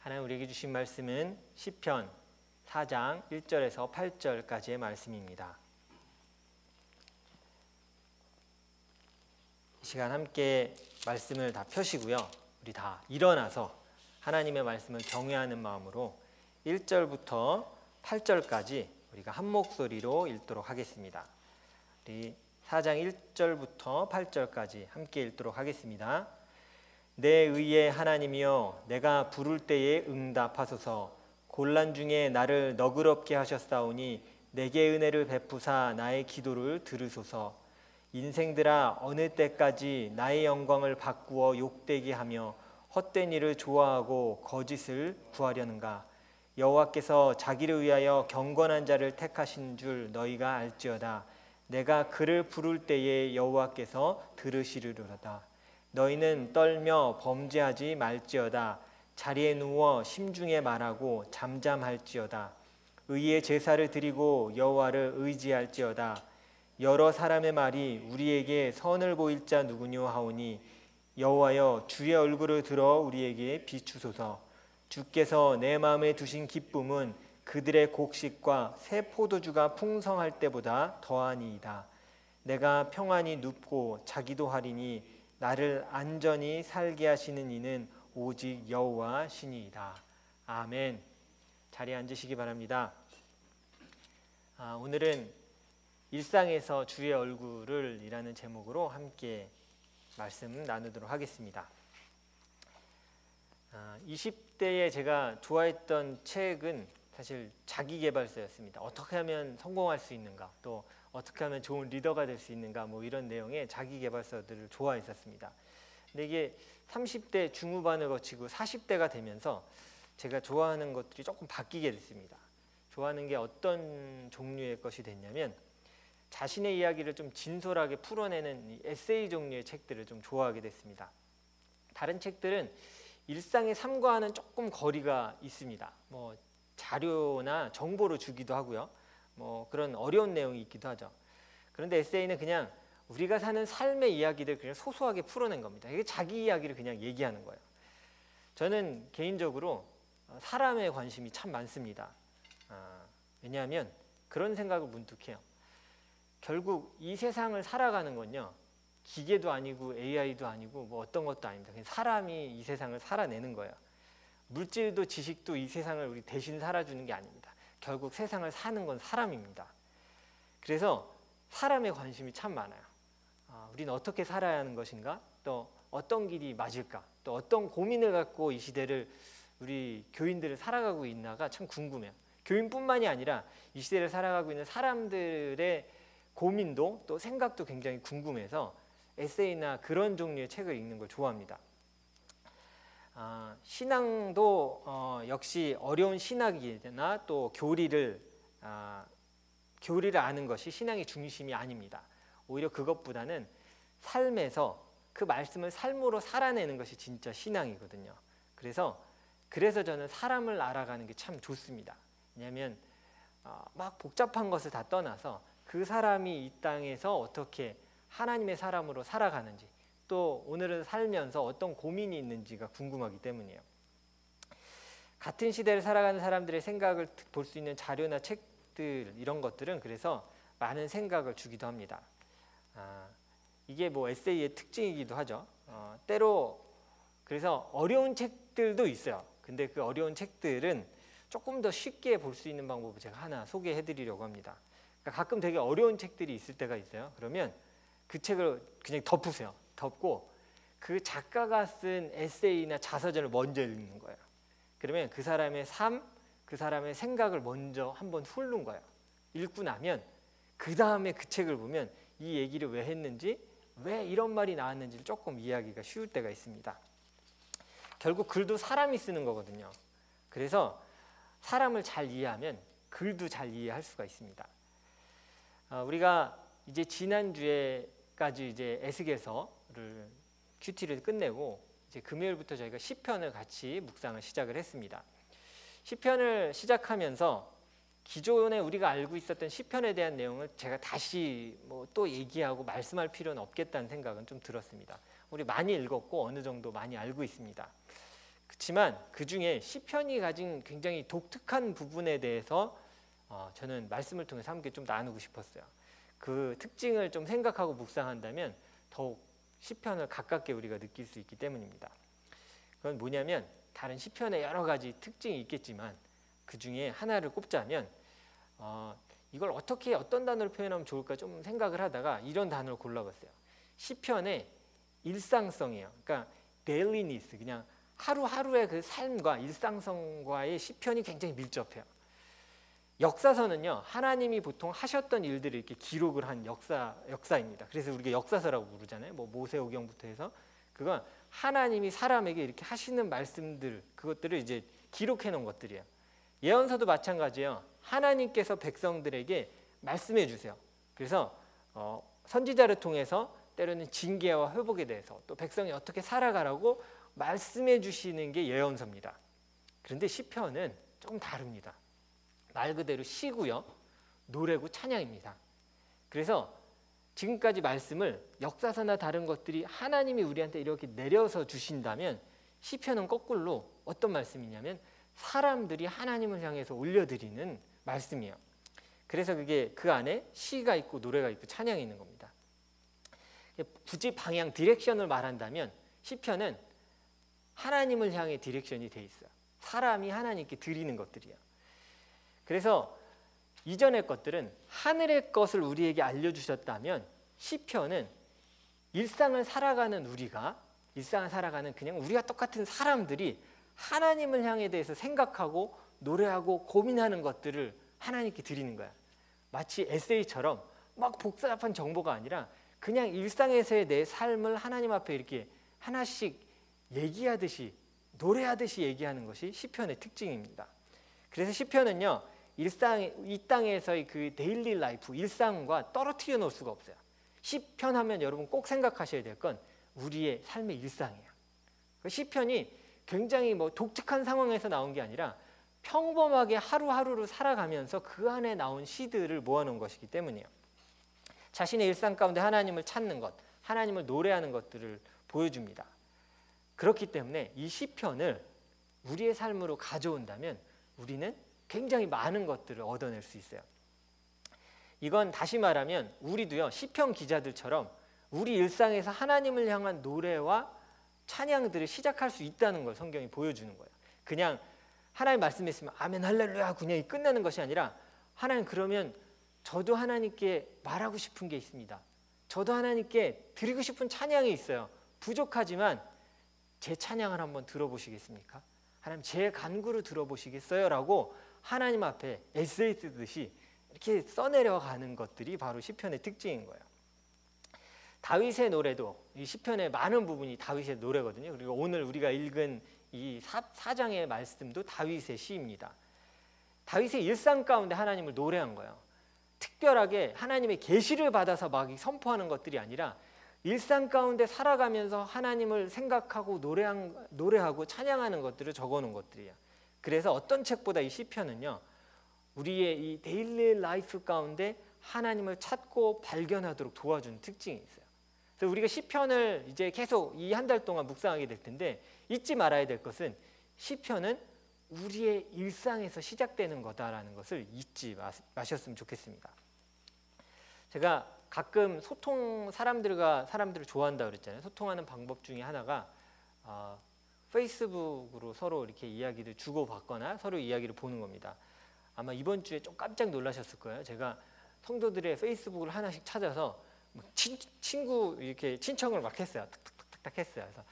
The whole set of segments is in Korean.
하나님 우리에게 주신 말씀은 시편 4장 1절에서 8절까지의 말씀입니다. 이 시간 함께 말씀을 다 펴시고요. 우리 다 일어나서 하나님의 말씀을 경외하는 마음으로 1절부터 8절까지 우리가 한 목소리로 읽도록 하겠습니다. 우리 4장 1절부터 8절까지 함께 읽도록 하겠습니다. 내 의의 하나님이여, 내가 부를 때에 응답하소서. 곤란 중에 나를 너그럽게 하셨사오니 내게 은혜를 베푸사 나의 기도를 들으소서. 인생들아, 어느 때까지 나의 영광을 바꾸어 욕되게 하며 헛된 일을 좋아하고 거짓을 구하려는가? 여호와께서 자기를 위하여 경건한 자를 택하신 줄 너희가 알지어다. 내가 그를 부를 때에 여호와께서 들으시리로다. 너희는 떨며 범죄하지 말지어다. 자리에 누워 심중에 말하고 잠잠할지어다. 의의 제사를 드리고 여호와를 의지할지어다. 여러 사람의 말이 우리에게 선을 보일 자 누구뇨 하오니 여호와여, 주의 얼굴을 들어 우리에게 비추소서. 주께서 내 마음에 두신 기쁨은 그들의 곡식과 새 포도주가 풍성할 때보다 더하니이다. 내가 평안히 눕고 자기도 하리니 나를 안전히 살게 하시는 이는 오직 여호와시니이다. 아멘. 자리에 앉으시기 바랍니다. 오늘은 일상에서 주의 얼굴을 이라는 제목으로 함께 말씀 나누도록 하겠습니다. 20대에 제가 좋아했던 책은 사실 자기계발서였습니다. 어떻게 하면 성공할 수 있는가, 또 어떻게 하면 좋은 리더가 될 수 있는가, 뭐 이런 내용의 자기계발서들을 좋아했었습니다. 근데 이게 30대 중후반을 거치고 40대가 되면서 제가 좋아하는 것들이 조금 바뀌게 됐습니다. 좋아하는 게 어떤 종류의 것이 됐냐면, 자신의 이야기를 좀 진솔하게 풀어내는 이 에세이 종류의 책들을 좀 좋아하게 됐습니다. 다른 책들은 일상의 삶과는 조금 거리가 있습니다. 뭐 자료나 정보를 주기도 하고요. 뭐 그런 어려운 내용이 있기도 하죠. 그런데 에세이는 그냥 우리가 사는 삶의 이야기들 그냥 소소하게 풀어낸 겁니다. 이게 자기 이야기를 그냥 얘기하는 거예요. 저는 개인적으로 사람에 관심이 참 많습니다. 왜냐하면 그런 생각을 문득 해요. 결국 이 세상을 살아가는 건요, 기계도 아니고 AI도 아니고 뭐 어떤 것도 아닙니다. 그냥 사람이 이 세상을 살아내는 거예요. 물질도 지식도 이 세상을 우리 대신 살아주는 게 아닙니다. 결국 세상을 사는 건 사람입니다. 그래서 사람에 관심이 참 많아요. 우리는 어떻게 살아야 하는 것인가? 또 어떤 길이 맞을까? 또 어떤 고민을 갖고 이 시대를 우리 교인들을 살아가고 있나가 참 궁금해요. 교인뿐만이 아니라 이 시대를 살아가고 있는 사람들의 고민도 또 생각도 굉장히 궁금해서 에세이나 그런 종류의 책을 읽는 걸 좋아합니다. 신앙도 역시 어려운 신학이나 또 교리를 아는 것이 신앙의 중심이 아닙니다. 오히려 그것보다는 삶에서 그 말씀을 삶으로 살아내는 것이 진짜 신앙이거든요. 그래서 저는 사람을 알아가는 게 참 좋습니다. 왜냐하면 막 복잡한 것을 다 떠나서 그 사람이 이 땅에서 어떻게 하나님의 사람으로 살아가는지, 또 오늘은 살면서 어떤 고민이 있는지가 궁금하기 때문이에요. 같은 시대를 살아가는 사람들의 생각을 볼 수 있는 자료나 책들, 이런 것들은 그래서 많은 생각을 주기도 합니다. 이게 뭐 에세이의 특징이기도 하죠. 때로 그래서 어려운 책들도 있어요. 근데 그 어려운 책들은 조금 더 쉽게 볼 수 있는 방법을 제가 하나 소개해 드리려고 합니다. 그러니까 가끔 되게 어려운 책들이 있을 때가 있어요. 그러면 그 책을 그냥 덮으세요. 덮고 그 작가가 쓴 에세이나 자서전을 먼저 읽는 거예요. 그러면 그 사람의 삶, 그 사람의 생각을 먼저 한번 훑는 거예요. 읽고 나면 그 다음에 그 책을 보면 이 얘기를 왜 했는지, 왜 이런 말이 나왔는지를 조금 이해하기가 쉬울 때가 있습니다. 결국 글도 사람이 쓰는 거거든요. 그래서 사람을 잘 이해하면 글도 잘 이해할 수가 있습니다. 우리가 이제 지난주에까지 이제 에스겔서를 큐티를 끝내고 이제 금요일부터 저희가 시편을 같이 묵상을 시작을 했습니다. 시편을 시작하면서 기존에 우리가 알고 있었던 시편에 대한 내용을 제가 다시 뭐 또 얘기하고 말씀할 필요는 없겠다는 생각은 좀 들었습니다. 우리 많이 읽었고 어느 정도 많이 알고 있습니다. 그렇지만 그 중에 시편이 가진 굉장히 독특한 부분에 대해서 저는 말씀을 통해서 함께 좀 나누고 싶었어요. 그 특징을 좀 생각하고 묵상한다면 더욱 시편을 가깝게 우리가 느낄 수 있기 때문입니다. 그건 뭐냐면 다른 시편에 여러 가지 특징이 있겠지만 그 중에 하나를 꼽자면 이걸 어떻게 어떤 단어로 표현하면 좋을까 좀 생각을 하다가 이런 단어를 골라봤어요. 시편의 일상성이에요. 그러니까 dailiness, 그냥 하루하루의 그 삶과 일상성과의 시편이 굉장히 밀접해요. 역사서는요, 하나님이 보통 하셨던 일들을 이렇게 기록을 한 역사입니다. 그래서 우리가 역사서라고 부르잖아요. 뭐 모세오경부터 해서 그건 하나님이 사람에게 이렇게 하시는 말씀들, 그것들을 이제 기록해 놓은 것들이에요. 예언서도 마찬가지예요. 하나님께서 백성들에게 말씀해 주세요. 그래서 선지자를 통해서 때로는 징계와 회복에 대해서 또 백성이 어떻게 살아가라고 말씀해 주시는 게 예언서입니다. 그런데 시편은 조금 다릅니다. 말 그대로 시고요, 노래고 찬양입니다. 그래서 지금까지 말씀을 역사서나 다른 것들이 하나님이 우리한테 이렇게 내려서 주신다면 시편은 거꾸로 어떤 말씀이냐면 사람들이 하나님을 향해서 올려드리는 말씀이에요. 그래서 그게 그 안에 시가 있고 노래가 있고 찬양이 있는 겁니다. 굳이 방향 디렉션을 말한다면 시편은 하나님을 향해 디렉션이 돼 있어요. 사람이 하나님께 드리는 것들이에요. 그래서 이전의 것들은 하늘의 것을 우리에게 알려주셨다면 시편은 일상을 살아가는 그냥 우리가 똑같은 사람들이 하나님을 향해 대해서 생각하고 노래하고 고민하는 것들을 하나님께 드리는 거야. 마치 에세이처럼 막 복잡한 정보가 아니라 그냥 일상에서의 내 삶을 하나님 앞에 이렇게 하나씩 얘기하듯이 노래하듯이 얘기하는 것이 시편의 특징입니다. 그래서 시편은요, 이 땅에서의 그 데일리 라이프, 일상과 떨어뜨려 놓을 수가 없어요. 시편 하면 여러분 꼭 생각하셔야 될 건 우리의 삶의 일상이에요. 시편이 굉장히 독특한 상황에서 나온 게 아니라 평범하게 하루하루를 살아가면서 그 안에 나온 시들을 모아놓은 것이기 때문이에요. 자신의 일상 가운데 하나님을 찾는 것, 하나님을 노래하는 것들을 보여줍니다. 그렇기 때문에 이 시편을 우리의 삶으로 가져온다면 우리는 굉장히 많은 것들을 얻어낼 수 있어요. 이건 다시 말하면 우리도요, 시편 기자들처럼 우리 일상에서 하나님을 향한 노래와 찬양들을 시작할 수 있다는 걸 성경이 보여주는 거예요. 그냥 하나님 말씀했으면 아멘 할렐루야 그냥 끝나는 것이 아니라 하나님, 그러면 저도 하나님께 말하고 싶은 게 있습니다. 저도 하나님께 드리고 싶은 찬양이 있어요. 부족하지만 제 찬양을 한번 들어보시겠습니까? 하나님, 제 간구를 들어보시겠어요? 라고 하나님 앞에 에세이 쓰듯이 이렇게 써내려가는 것들이 바로 시편의 특징인 거예요. 다윗의 노래도 이 시편의 많은 부분이 다윗의 노래거든요. 그리고 오늘 우리가 읽은 이 4장의 말씀도 다윗의 시입니다. 다윗의 일상 가운데 하나님을 노래한 거예요. 특별하게 하나님의 계시를 받아서 막 선포하는 것들이 아니라 일상 가운데 살아가면서 하나님을 생각하고 노래하고 찬양하는 것들을 적어놓은 것들이에요. 그래서 어떤 책보다 이 시편은요, 우리의 이 데일리 라이프 가운데 하나님을 찾고 발견하도록 도와주는 특징이 있어요. 그래서 우리가 시편을 이제 계속 이 한 달 동안 묵상하게 될 텐데 잊지 말아야 될 것은 시편은 우리의 일상에서 시작되는 거다라는 것을 잊지 마셨으면 좋겠습니다. 제가 가끔 사람들을 좋아한다고 그랬잖아요. 소통하는 방법 중에 하나가 페이스북으로 서로 이렇게 이야기를 주고받거나 서로 이야기를 보는 겁니다. 아마 이번 주에 좀 깜짝 놀라셨을 거예요. 제가 성도들의 페이스북을 하나씩 찾아서 친구 이렇게 친척을 막 했어요. 탁탁탁탁 했어요. 그래서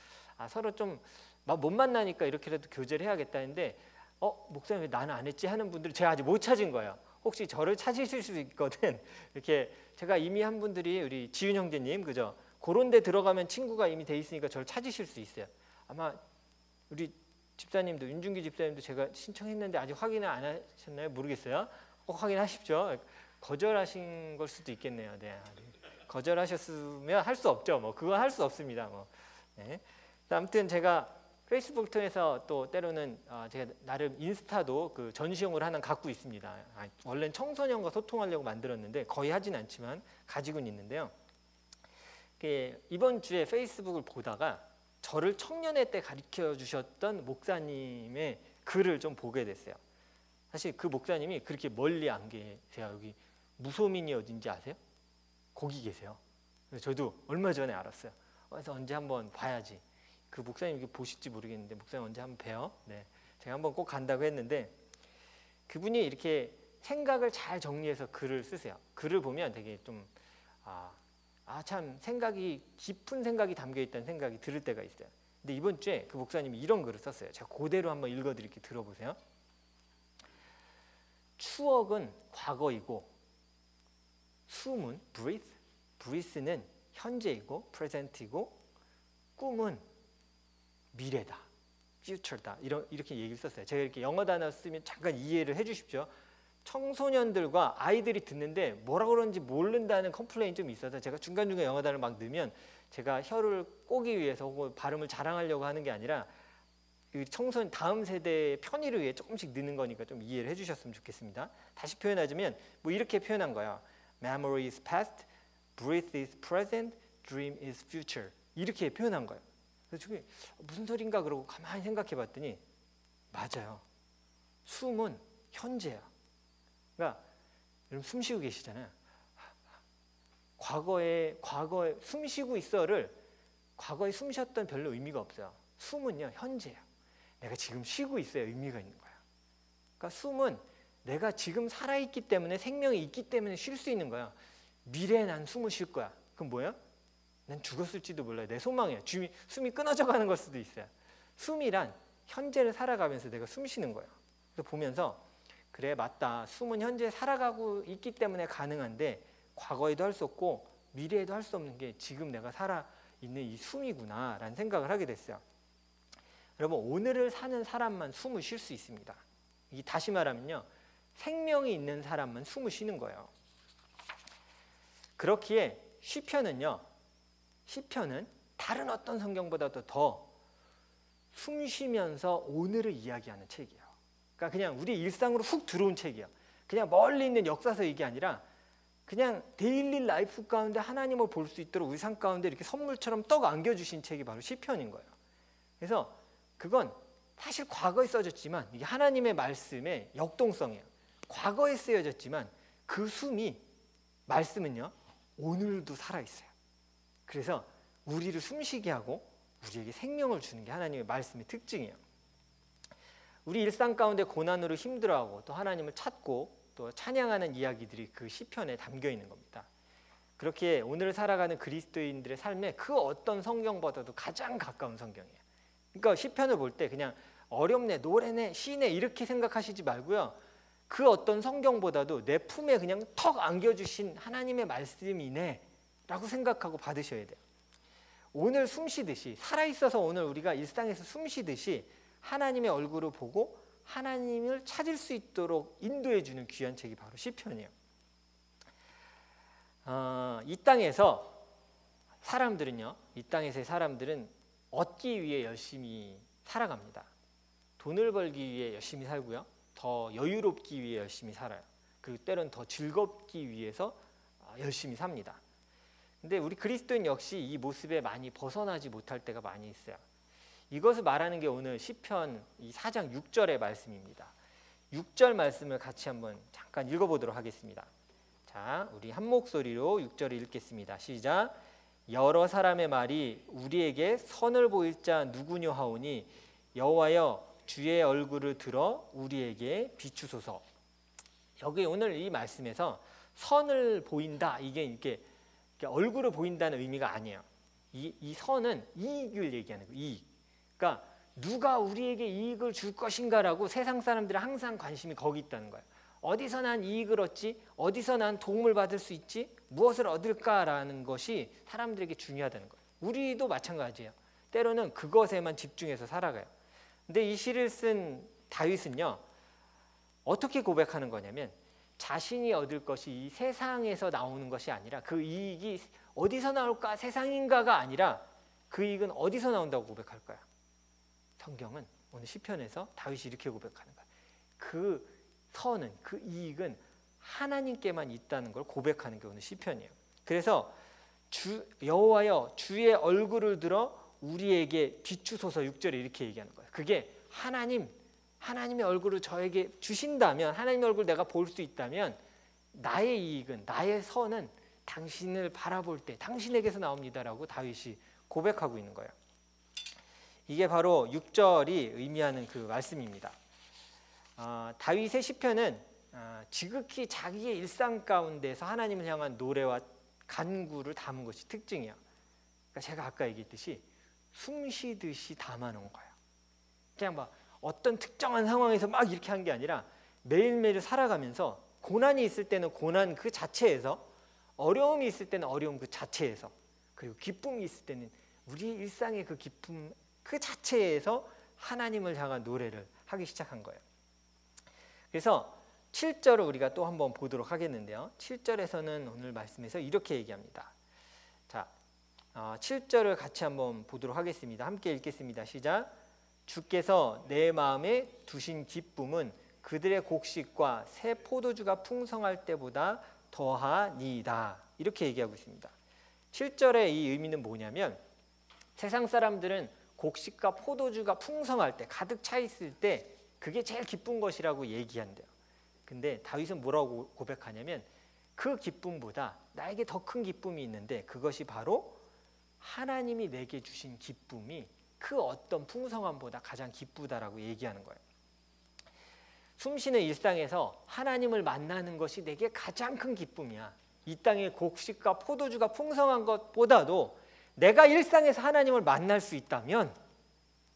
서로 좀 못 만나니까 이렇게라도 교제를 해야겠다 했는데 목사님 왜 나는 안 했지 하는 분들을 제가 아직 못 찾은 거예요. 혹시 저를 찾으실 수 있거든. 이렇게 제가 이미 한 분들이 우리 지윤 형제님 그죠? 그런 데 들어가면 친구가 이미 돼 있으니까 저를 찾으실 수 있어요. 아마 우리 집사님도 윤중기 집사님도 제가 신청했는데 아직 확인을 안 하셨나요? 모르겠어요. 꼭 확인하십시오. 거절하신 걸 수도 있겠네요. 네. 거절하셨으면 할 수 없죠. 그건 할 수 없습니다. 네. 아무튼 제가 페이스북을 통해서 또 때로는 제가 나름 인스타도 그 전시용으로 하나 갖고 있습니다. 원래는 청소년과 소통하려고 만들었는데 거의 하진 않지만 가지고는 있는데요. 이번 주에 페이스북을 보다가 저를 청년회 때 가르쳐 주셨던 목사님의 글을 좀 보게 됐어요. 사실 그 목사님이 그렇게 멀리 안 계세요. 여기 무소민이 어딘지 아세요? 거기 계세요. 그래서 저도 얼마 전에 알았어요. 그래서 언제 한번 봐야지. 그 목사님 이렇게 보실지 모르겠는데 목사님 언제 한번 봬요. 네, 제가 한번 꼭 간다고 했는데 그분이 이렇게 생각을 잘 정리해서 글을 쓰세요. 글을 보면 되게 좀 참 생각이 깊은 생각이 담겨 있다는 생각이 들을 때가 있어요. 근데 이번 주에 그 목사님이 이런 글을 썼어요. 제가 그대로 한번 읽어드릴게요. 들어보세요. 추억은 과거이고 숨은 breath는 현재이고 present이고 꿈은 미래다, future다. 이렇게 얘기를 썼어요. 제가 이렇게 영어 단어 쓰면 잠깐 이해를 해주십시오. 청소년들과 아이들이 듣는데 뭐라 그러는지 모른다는 컴플레인 좀 있어서 제가 중간중간 영어 단어를 막 넣으면 제가 혀를 꼬기 위해서 혹은 발음을 자랑하려고 하는 게 아니라 청소년 다음 세대의 편의를 위해 조금씩 넣는 거니까 좀 이해를 해주셨으면 좋겠습니다. 다시 표현하자면 뭐 이렇게 표현한 거야. Memory is past, breath is present, dream is future. 이렇게 표현한 거예요. 그래서 저게 무슨 소린가 그러고 가만히 생각해 봤더니 맞아요. 숨은 현재야. 그러니까 여러분 숨 쉬고 계시잖아요. 과거에 숨 쉬고 있어를 과거에 숨 쉬었던 별로 의미가 없어요. 숨은요 현재야. 내가 지금 쉬고 있어야 의미가 있는 거야. 그러니까 숨은 내가 지금 살아있기 때문에 생명이 있기 때문에 쉴 수 있는 거야. 미래에 난 숨을 쉴 거야. 그럼 뭐야? 난 죽었을지도 몰라요. 내 소망이야. 숨이 끊어져 가는 걸 수도 있어요. 숨이란 현재를 살아가면서 내가 숨 쉬는 거예요. 그래서 보면서 그래 맞다. 숨은 현재 살아가고 있기 때문에 가능한데 과거에도 할 수 없고 미래에도 할 수 없는 게 지금 내가 살아있는 이 숨이구나 라는 생각을 하게 됐어요. 여러분 오늘을 사는 사람만 숨을 쉴 수 있습니다. 이 다시 말하면요. 생명이 있는 사람만 숨을 쉬는 거예요. 그렇기에 시편은 다른 어떤 성경보다도 더 숨 쉬면서 오늘을 이야기하는 책이에요. 그러니까 그냥 우리 일상으로 훅 들어온 책이에요. 그냥 멀리 있는 역사서 이게 아니라 그냥 데일리 라이프 가운데 하나님을 볼 수 있도록 우리 삶 가운데 이렇게 선물처럼 떡 안겨주신 책이 바로 시편인 거예요. 그래서 그건 사실 과거에 써졌지만 이게 하나님의 말씀의 역동성이에요. 과거에 쓰여졌지만 그 숨이 말씀은요 오늘도 살아있어요. 그래서 우리를 숨쉬게 하고 우리에게 생명을 주는 게 하나님의 말씀의 특징이에요. 우리 일상 가운데 고난으로 힘들어하고 또 하나님을 찾고 또 찬양하는 이야기들이 그 시편에 담겨 있는 겁니다. 그렇게 오늘 살아가는 그리스도인들의 삶에 그 어떤 성경보다도 가장 가까운 성경이에요. 그러니까 시편을 볼 때 그냥 어렵네, 노래네, 시네 이렇게 생각하시지 말고요. 그 어떤 성경보다도 내 품에 그냥 턱 안겨주신 하나님의 말씀이네 라고 생각하고 받으셔야 돼요. 오늘 숨 쉬듯이 살아있어서 오늘 우리가 일상에서 숨 쉬듯이 하나님의 얼굴을 보고 하나님을 찾을 수 있도록 인도해 주는 귀한 책이 바로 시편이에요. 이 땅에서의 사람들은 얻기 위해 열심히 살아갑니다. 돈을 벌기 위해 열심히 살고요. 더 여유롭기 위해 열심히 살아요. 그리고 때로는 더 즐겁기 위해서 열심히 삽니다. 근데 우리 그리스도인 역시 이 모습에 많이 벗어나지 못할 때가 많이 있어요. 이것을 말하는 게 오늘 시편 이 4장 6절의 말씀입니다. 6절 말씀을 같이 한번 잠깐 읽어보도록 하겠습니다. 자, 우리 한 목소리로 6절을 읽겠습니다. 시작. 여러 사람의 말이 우리에게 선을 보일 자 누구뇨 하오니 여호와여 주의 얼굴을 들어 우리에게 비추소서. 여기 오늘 이 말씀에서 선을 보인다 이게 이렇게 얼굴을 보인다는 의미가 아니에요. 이 선은 이익을 얘기하는 거예요. 이익. 그러니까 누가 우리에게 이익을 줄 것인가라고 세상 사람들은 항상 관심이 거기 있다는 거예요. 어디서 난 이익을 얻지? 어디서 난 도움을 받을 수 있지? 무엇을 얻을까라는 것이 사람들에게 중요하다는 거예요. 우리도 마찬가지예요. 때로는 그것에만 집중해서 살아가요. 근데 이 시를 쓴 다윗은요. 어떻게 고백하는 거냐면 자신이 얻을 것이 이 세상에서 나오는 것이 아니라 그 이익이 어디서 나올까 세상인가가 아니라 그 이익은 어디서 나온다고 고백할 거야. 성경은 오늘 시편에서 다윗이 이렇게 고백하는 거야. 그 선은 그 이익은 하나님께만 있다는 걸 고백하는 게 오늘 시편이에요. 그래서 여호와여 주의 얼굴을 들어 우리에게 비추소서 6절에 이렇게 얘기하는 거예요. 그게 하나님의 얼굴을 저에게 주신다면, 하나님의 얼굴을 내가 볼 수 있다면 나의 이익은, 나의 선은 당신을 바라볼 때 당신에게서 나옵니다라고 다윗이 고백하고 있는 거예요. 이게 바로 6절이 의미하는 그 말씀입니다. 다윗의 시편은 지극히 자기의 일상 가운데서 하나님을 향한 노래와 간구를 담은 것이 특징이에요. 그러니까 제가 아까 얘기했듯이 숨쉬듯이 담아놓은 거예요. 그냥 막 어떤 특정한 상황에서 막 이렇게 한 게 아니라 매일매일 살아가면서 고난이 있을 때는 고난 그 자체에서, 어려움이 있을 때는 어려움 그 자체에서, 그리고 기쁨이 있을 때는 우리의 일상의 그 기쁨 그 자체에서 하나님을 향한 노래를 하기 시작한 거예요. 그래서 7절을 우리가 또 한번 보도록 하겠는데요. 7절에서는 오늘 말씀에서 이렇게 얘기합니다. 자, 7절을 같이 한번 보도록 하겠습니다. 함께 읽겠습니다. 시작. 주께서 내 마음에 두신 기쁨은 그들의 곡식과 새 포도주가 풍성할 때보다 더하니이다. 이렇게 얘기하고 있습니다. 7절의 이 의미는 뭐냐면, 세상 사람들은 곡식과 포도주가 풍성할 때, 가득 차 있을 때 그게 제일 기쁜 것이라고 얘기한대요. 근데 다윗은 뭐라고 고백하냐면, 그 기쁨보다 나에게 더 큰 기쁨이 있는데 그것이 바로 하나님이 내게 주신 기쁨이 그 어떤 풍성함보다 가장 기쁘다라고 얘기하는 거예요. 숨쉬는 일상에서 하나님을 만나는 것이 내게 가장 큰 기쁨이야. 이 땅의 곡식과 포도주가 풍성한 것보다도 내가 일상에서 하나님을 만날 수 있다면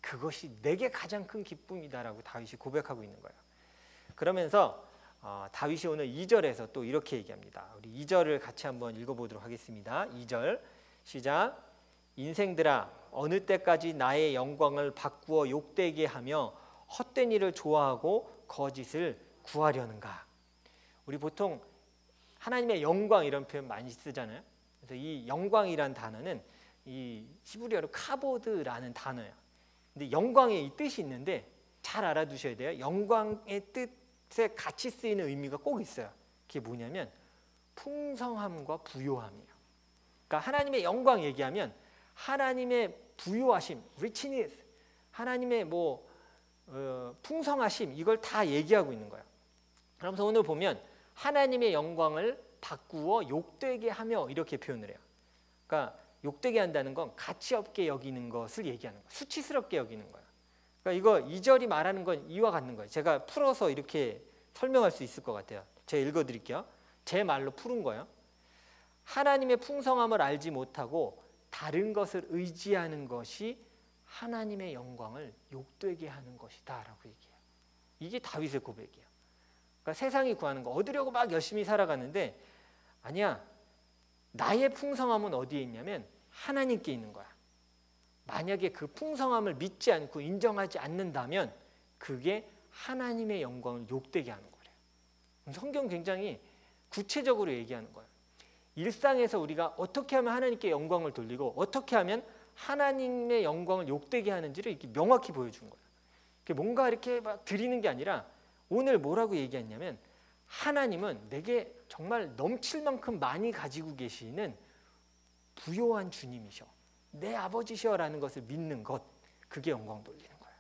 그것이 내게 가장 큰 기쁨이다라고 다윗이 고백하고 있는 거예요. 그러면서 다윗이 오늘 2절에서 또 이렇게 얘기합니다. 우리 2절을 같이 한번 읽어보도록 하겠습니다. 2절 시작. 인생들아, 어느 때까지 나의 영광을 바꾸어 욕되게 하며 헛된 일을 좋아하고 거짓을 구하려는가. 우리 보통 하나님의 영광 이런 표현 많이 쓰잖아요. 그래서 이 영광이란 단어는 이 히브리어로 카보드라는 단어예요. 근데 영광의 이 뜻이 있는데 잘 알아두셔야 돼요. 영광의 뜻에 같이 쓰이는 의미가 꼭 있어요. 그게 뭐냐면 풍성함과 부요함이에요. 그러니까 하나님의 영광 얘기하면 하나님의 부요하심, richness, 하나님의 풍성하심, 이걸 다 얘기하고 있는 거예요. 그러면서 오늘 보면 하나님의 영광을 바꾸어 욕되게 하며 이렇게 표현을 해요. 그러니까 욕되게 한다는 건 가치 없게 여기는 것을 얘기하는 거예요. 수치스럽게 여기는 거예요. 그러니까 이거 2절이 말하는 건 이와 같은 거예요. 제가 풀어서 이렇게 설명할 수 있을 것 같아요. 제가 읽어드릴게요. 제 말로 푸른 거예요. 하나님의 풍성함을 알지 못하고 다른 것을 의지하는 것이 하나님의 영광을 욕되게 하는 것이다 라고 얘기해요. 이게 다윗의 고백이에요. 그러니까 세상이 구하는 거 얻으려고 막 열심히 살아가는데, 아니야, 나의 풍성함은 어디에 있냐면 하나님께 있는 거야. 만약에 그 풍성함을 믿지 않고 인정하지 않는다면 그게 하나님의 영광을 욕되게 하는 거래요. 성경 굉장히 구체적으로 얘기하는 거예요. 일상에서 우리가 어떻게 하면 하나님께 영광을 돌리고 어떻게 하면 하나님의 영광을 욕되게 하는지를 이렇게 명확히 보여준 거예요. 뭔가 이렇게 막 드리는 게 아니라 오늘 뭐라고 얘기했냐면, 하나님은 내게 정말 넘칠 만큼 많이 가지고 계시는 부요한 주님이셔, 내 아버지셔라는 것을 믿는 것, 그게 영광 돌리는 거예요.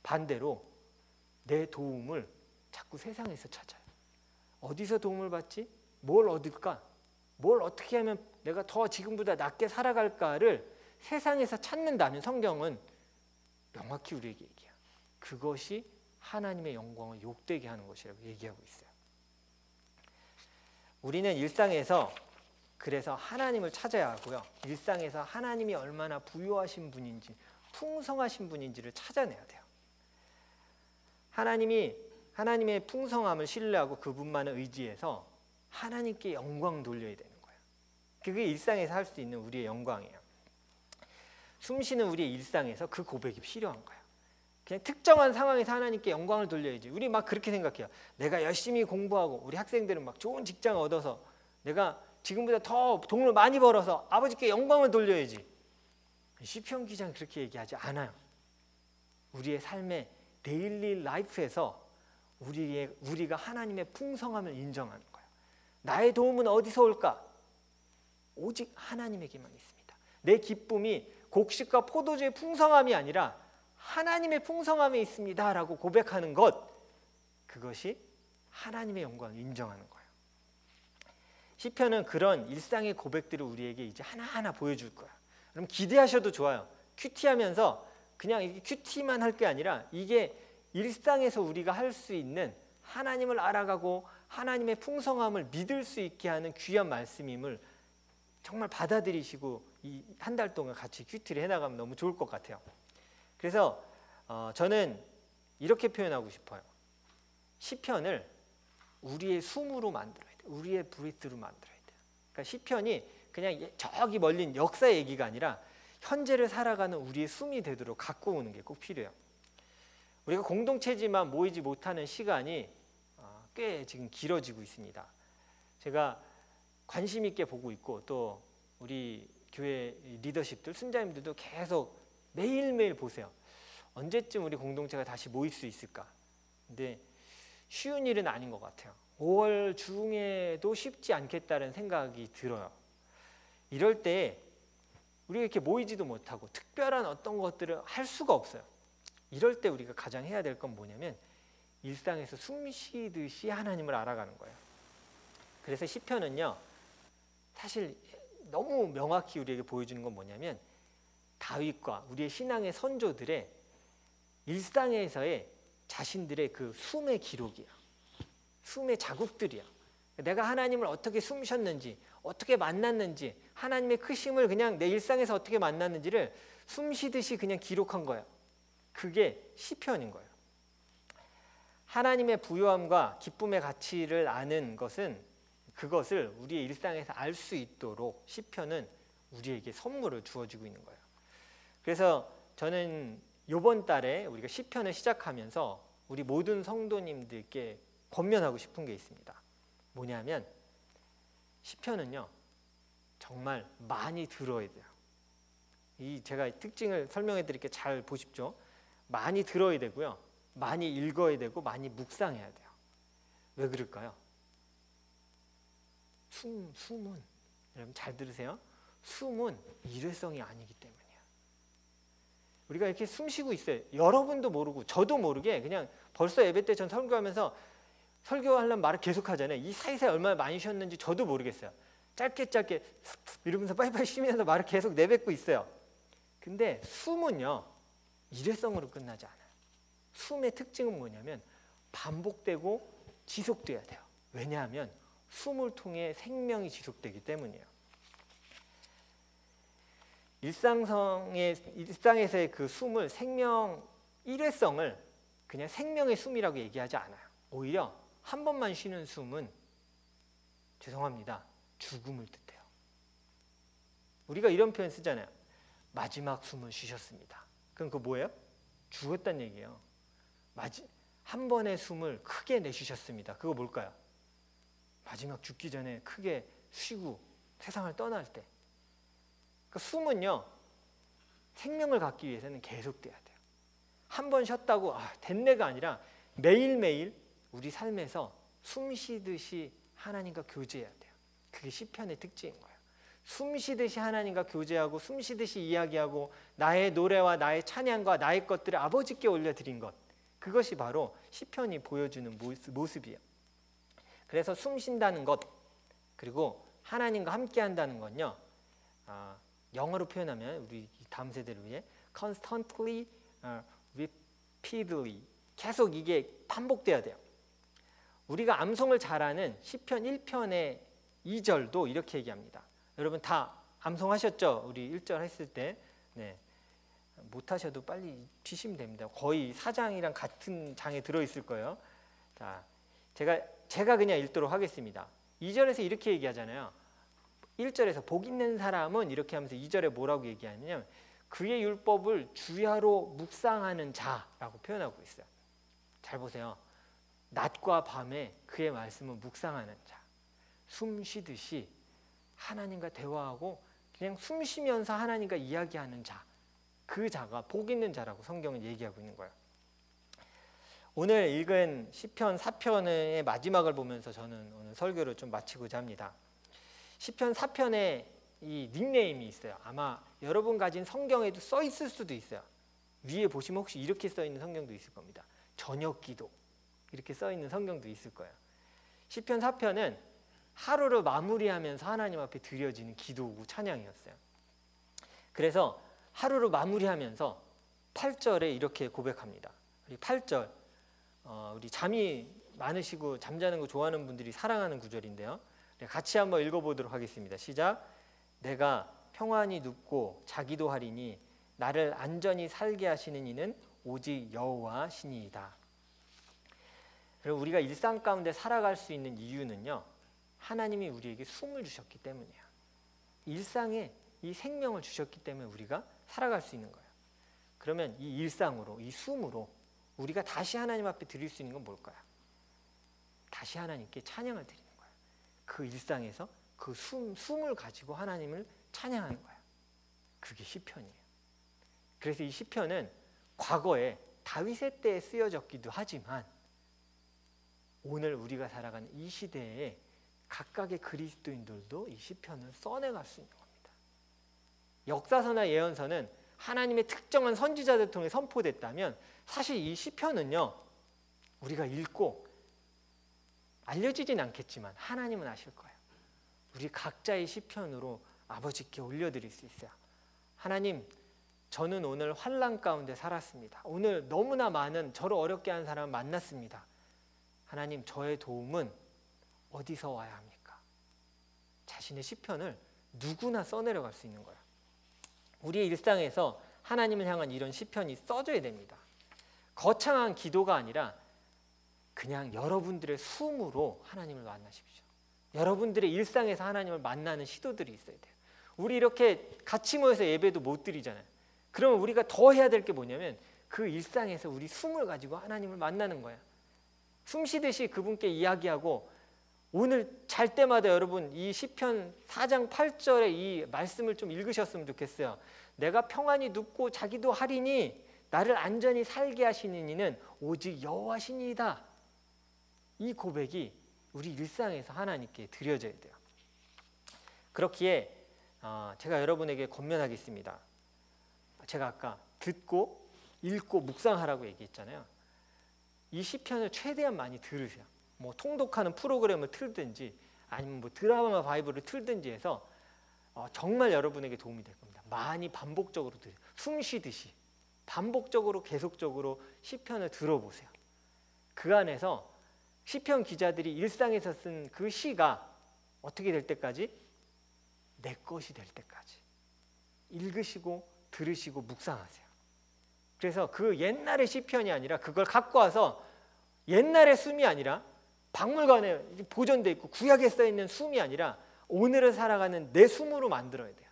반대로 내 도움을 자꾸 세상에서 찾아요. 어디서 도움을 받지? 뭘 얻을까? 뭘 어떻게 하면 내가 더 지금보다 낫게 살아갈까를 세상에서 찾는다면 성경은 명확히 우리에게 얘기해요. 그것이 하나님의 영광을 욕되게 하는 것이라고 얘기하고 있어요. 우리는 일상에서 그래서 하나님을 찾아야 하고요. 일상에서 하나님이 얼마나 부요하신 분인지, 풍성하신 분인지를 찾아내야 돼요. 하나님의 풍성함을 신뢰하고 그분만을 의지해서 하나님께 영광 돌려야 되는 거예요. 그게 일상에서 할 수 있는 우리의 영광이에요. 숨쉬는 우리의 일상에서 그 고백이 필요한 거예요. 그냥 특정한 상황에서 하나님께 영광을 돌려야지. 우리 막 그렇게 생각해요. 내가 열심히 공부하고, 우리 학생들은 막 좋은 직장 얻어서 내가 지금보다 더 돈을 많이 벌어서 아버지께 영광을 돌려야지. 시편 기자는 그렇게 얘기하지 않아요. 우리의 삶의 데일리 라이프에서 우리가 하나님의 풍성함을 인정하는 거예요. 나의 도움은 어디서 올까? 오직 하나님에게만 있습니다. 내 기쁨이 곡식과 포도주의 풍성함이 아니라 하나님의 풍성함에 있습니다라고 고백하는 것, 그것이 하나님의 영광을 인정하는 거예요. 시편은 그런 일상의 고백들을 우리에게 이제 하나하나 보여줄 거야. 그럼 기대하셔도 좋아요. 큐티하면서 그냥 이게 큐티만 할 게 아니라 이게 일상에서 우리가 할 수 있는 하나님을 알아가고 하나님의 풍성함을 믿을 수 있게 하는 귀한 말씀임을 정말 받아들이시고 이 한 달 동안 같이 큐티를 해나가면 너무 좋을 것 같아요. 그래서 저는 이렇게 표현하고 싶어요. 시편을 우리의 숨으로 만들어야 돼요. 우리의 브리스로 만들어야 돼요. 그러니까 시편이 그냥 저기 멀린 역사 얘기가 아니라 현재를 살아가는 우리의 숨이 되도록 갖고 오는 게 꼭 필요해요. 우리가 공동체지만 모이지 못하는 시간이 꽤 지금 길어지고 있습니다. 제가 관심 있게 보고 있고 또 우리 교회 리더십들, 순자님들도 계속 매일매일 보세요. 언제쯤 우리 공동체가 다시 모일 수 있을까? 근데 쉬운 일은 아닌 것 같아요. 5월 중에도 쉽지 않겠다는 생각이 들어요. 이럴 때 우리가 이렇게 모이지도 못하고 특별한 어떤 것들을 할 수가 없어요. 이럴 때 우리가 가장 해야 될 건 뭐냐면 일상에서 숨 쉬듯이 하나님을 알아가는 거예요. 그래서 시편은요, 사실 너무 명확히 우리에게 보여주는 건 뭐냐면 다윗과 우리의 신앙의 선조들의 일상에서의 자신들의 그 숨의 기록이야. 숨의 자국들이야. 내가 하나님을 어떻게 숨 쉬었는지, 어떻게 만났는지, 하나님의 크심을 그냥 내 일상에서 어떻게 만났는지를 숨 쉬듯이 그냥 기록한 거야. 그게 시편인 거예요. 하나님의 부요함과 기쁨의 가치를 아는 것은 그것을 우리의 일상에서 알 수 있도록 시편은 우리에게 선물을 주어지고 있는 거예요. 그래서 저는 이번 달에 우리가 시편을 시작하면서 우리 모든 성도님들께 권면하고 싶은 게 있습니다. 뭐냐면 시편은요, 정말 많이 들어야 돼요. 이 제가 특징을 설명해 드릴게요. 잘 보십시오. 많이 들어야 되고요, 많이 읽어야 되고 많이 묵상해야 돼요. 왜 그럴까요? 숨은 여러분 잘 들으세요. 숨은 일회성이 아니기 때문이에요. 우리가 이렇게 숨 쉬고 있어요. 여러분도 모르고 저도 모르게 그냥 벌써 예배 때 전 설교하면서 설교하려면 말을 계속 하잖아요. 이 사이사이 얼마나 많이 쉬었는지 저도 모르겠어요. 짧게 이러면서 빨리빨리 쉬면서 말을 계속 내뱉고 있어요. 근데 숨은요, 일회성으로 끝나지 않아요. 숨의 특징은 뭐냐면 반복되고 지속돼야 돼요. 왜냐하면 숨을 통해 생명이 지속되기 때문이에요. 일상에서의 그 숨을 일회성을 그냥 생명의 숨이라고 얘기하지 않아요. 오히려 한 번만 쉬는 숨은 죄송합니다, 죽음을 뜻해요. 우리가 이런 표현 쓰잖아요. 마지막 숨을 쉬셨습니다. 그럼 그거 뭐예요? 죽었다는 얘기예요. 한 번의 숨을 크게 내쉬셨습니다. 그거 뭘까요? 마지막 죽기 전에 크게 쉬고 세상을 떠날 때. 그러니까 숨은요, 생명을 갖기 위해서는 계속돼야 돼요. 한 번 쉬었다고 됐네가 아니라 매일매일 우리 삶에서 숨 쉬듯이 하나님과 교제해야 돼요. 그게 시편의 특징인 거예요. 숨 쉬듯이 하나님과 교제하고 숨 쉬듯이 이야기하고 나의 노래와 나의 찬양과 나의 것들을 아버지께 올려드린 것, 그것이 바로 시편이 보여주는 모습이에요. 그래서 숨 쉰다는 것, 그리고 하나님과 함께 한다는 건요, 영어로 표현하면 우리 다음 세대를 위해 constantly, repeatedly, 계속 이게 반복돼야 돼요. 우리가 암송을 잘하는 시편 1편의 2절도 이렇게 얘기합니다. 여러분 다 암송하셨죠? 우리 1절 했을 때. 네. 못하셔도 빨리 치시면 됩니다. 거의 4장이랑 같은 장에 들어있을 거예요. 자, 제가 그냥 읽도록 하겠습니다. 2절에서 이렇게 얘기하잖아요. 1절에서 복 있는 사람은 이렇게 하면서 2절에 뭐라고 얘기하냐면 그의 율법을 주야로 묵상하는 자라고 표현하고 있어요. 잘 보세요. 낮과 밤에 그의 말씀을 묵상하는 자. 숨 쉬듯이 하나님과 대화하고 그냥 숨 쉬면서 하나님과 이야기하는 자. 그 자가 복 있는 자라고 성경은 얘기하고 있는 거예요. 오늘 읽은 시편 4편의 마지막을 보면서 저는 오늘 설교를 좀 마치고자 합니다. 시편 4편의 이 닉네임이 있어요. 아마 여러분 가진 성경에도 써 있을 수도 있어요. 위에 보시면 혹시 이렇게 써 있는 성경도 있을 겁니다. 저녁 기도 이렇게 써 있는 성경도 있을 거예요. 시편 4편은 하루를 마무리하면서 하나님 앞에 드려지는 기도고 찬양이었어요. 그래서 하루를 마무리하면서 8절에 이렇게 고백합니다. 우리 8절 우리 잠이 많으시고 잠자는 거 좋아하는 분들이 사랑하는 구절인데요. 같이 한번 읽어보도록 하겠습니다. 시작. 내가 평안히 눕고 자기도 하리니 나를 안전히 살게 하시는 이는 오직 여호와시니이다. 그리고 우리가 일상 가운데 살아갈 수 있는 이유는요, 하나님이 우리에게 숨을 주셨기 때문이에요. 일상에 이 생명을 주셨기 때문에 우리가 살아갈 수 있는 거예요. 그러면 이 일상으로, 이 숨으로 우리가 다시 하나님 앞에 드릴 수 있는 건 뭘까요? 다시 하나님께 찬양을 드리는 거예요. 그 일상에서 그 숨을 가지고 하나님을 찬양하는 거예요. 그게 시편이에요. 그래서 이 시편은 과거에 다윗의 때에 쓰여졌기도 하지만 오늘 우리가 살아가는 이 시대에 각각의 그리스도인들도 이 시편을 써내갈 수 있는 겁니다. 역사서나 예언서는 하나님의 특정한 선지자들 통해 선포됐다면 사실 이 시편은요, 우리가 읽고 알려지진 않겠지만 하나님은 아실 거예요. 우리 각자의 시편으로 아버지께 올려드릴 수 있어요. 하나님, 저는 오늘 환난 가운데 살았습니다. 오늘 너무나 많은 저를 어렵게 하는 사람을 만났습니다. 하나님, 저의 도움은 어디서 와야 합니까? 자신의 시편을 누구나 써내려갈 수 있는 거예요. 우리의 일상에서 하나님을 향한 이런 시편이 써져야 됩니다. 거창한 기도가 아니라 그냥 여러분들의 숨으로 하나님을 만나십시오. 여러분들의 일상에서 하나님을 만나는 시도들이 있어야 돼요. 우리 이렇게 같이 모여서 예배도 못 드리잖아요. 그러면 우리가 더 해야 될 게 뭐냐면 그 일상에서 우리 숨을 가지고 하나님을 만나는 거예요. 숨 쉬듯이 그분께 이야기하고, 오늘 잘 때마다 여러분 이 시편 4장 8절의 이 말씀을 좀 읽으셨으면 좋겠어요. 내가 평안히 눕고 자기도 하리니 나를 안전히 살게 하시는 이는 오직 여호와시니이다. 이 고백이 우리 일상에서 하나님께 드려져야 돼요. 그렇기에 제가 여러분에게 권면하겠습니다. 제가 아까 듣고 읽고 묵상하라고 얘기했잖아요. 이 시편을 최대한 많이 들으세요. 뭐 통독하는 프로그램을 틀든지 아니면 뭐 드라마 바이블을 틀든지 해서 정말 여러분에게 도움이 될 겁니다. 많이 반복적으로 들으세요. 숨 쉬듯이 반복적으로 계속적으로 시편을 들어보세요. 그 안에서 시편 기자들이 일상에서 쓴 그 시가 어떻게 될 때까지? 내 것이 될 때까지 읽으시고 들으시고 묵상하세요. 그래서 그 옛날의 시편이 아니라 그걸 갖고 와서 옛날의 숨이 아니라 박물관에 보존돼 있고 구약에 써 있는 숨이 아니라 오늘을 살아가는 내 숨으로 만들어야 돼요.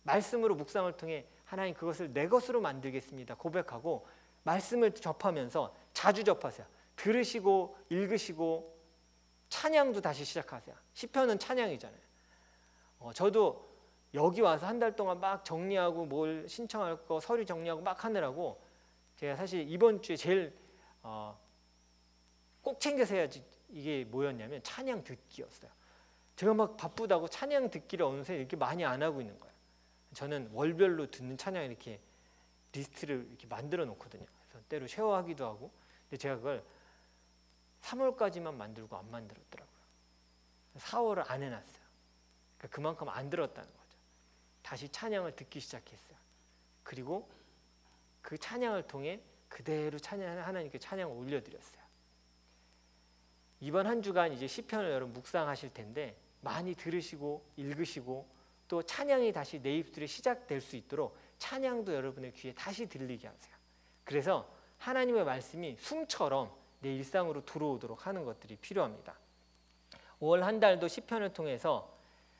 말씀으로 묵상을 통해 하나님 그것을 내 것으로 만들겠습니다 고백하고 말씀을 접하면서 자주 접하세요. 들으시고 읽으시고 찬양도 다시 시작하세요. 시편은 찬양이잖아요. 저도 여기 와서 한 달 동안 막 정리하고 뭘 신청할 거 서류 정리하고 막 하느라고 제가 사실 이번 주에 제일 꼭 챙겨서 해야지 이게 뭐였냐면 찬양 듣기였어요. 제가 막 바쁘다고 찬양 듣기를 어느새 이렇게 많이 안 하고 있는 거예요. 저는 월별로 듣는 찬양 이렇게 리스트를 이렇게 만들어 놓거든요. 그래서 때로 쉐어하기도 하고. 근데 제가 그걸 3월까지만 만들고 안 만들었더라고요. 4월을 안 해놨어요. 그러니까 그만큼 안 들었다는 거죠. 다시 찬양을 듣기 시작했어요. 그리고 그 찬양을 통해 그대로 하나님께 찬양을 올려드렸어요. 이번 한 주간 이제 시편을 여러분 묵상하실 텐데 많이 들으시고 읽으시고 또 찬양이 다시 내 입술에 시작될 수 있도록 찬양도 여러분의 귀에 다시 들리게 하세요. 그래서 하나님의 말씀이 숨처럼 내 일상으로 들어오도록 하는 것들이 필요합니다. 5월 한 달도 시편을 통해서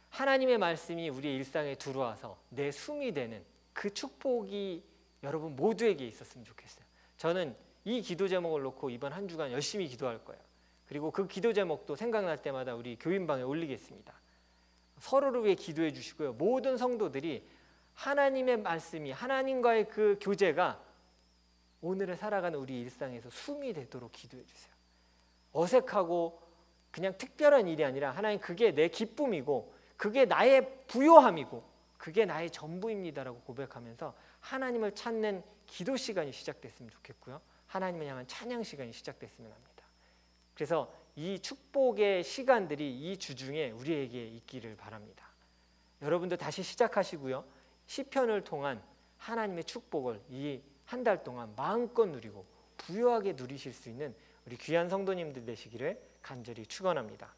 하나님의 말씀이 우리의 일상에 들어와서 내 숨이 되는 그 축복이 여러분 모두에게 있었으면 좋겠어요. 저는 이 기도 제목을 놓고 이번 한 주간 열심히 기도할 거예요. 그리고 그 기도 제목도 생각날 때마다 우리 교인방에 올리겠습니다. 서로를 위해 기도해 주시고요. 모든 성도들이 하나님의 말씀이 하나님과의 그 교제가 오늘을 살아가는 우리 일상에서 숨이 되도록 기도해 주세요. 어색하고 그냥 특별한 일이 아니라 하나님 그게 내 기쁨이고 그게 나의 부요함이고 그게 나의 전부입니다라고 고백하면서 하나님을 찾는 기도 시간이 시작됐으면 좋겠고요. 하나님을 향한 찬양 시간이 시작됐으면 합니다. 그래서 이 축복의 시간들이 이 주중에 우리에게 있기를 바랍니다. 여러분도 다시 시작하시고요. 시편을 통한 하나님의 축복을 이 한 달 동안 마음껏 누리고 부유하게 누리실 수 있는 우리 귀한 성도님들 되시기를 간절히 축원합니다.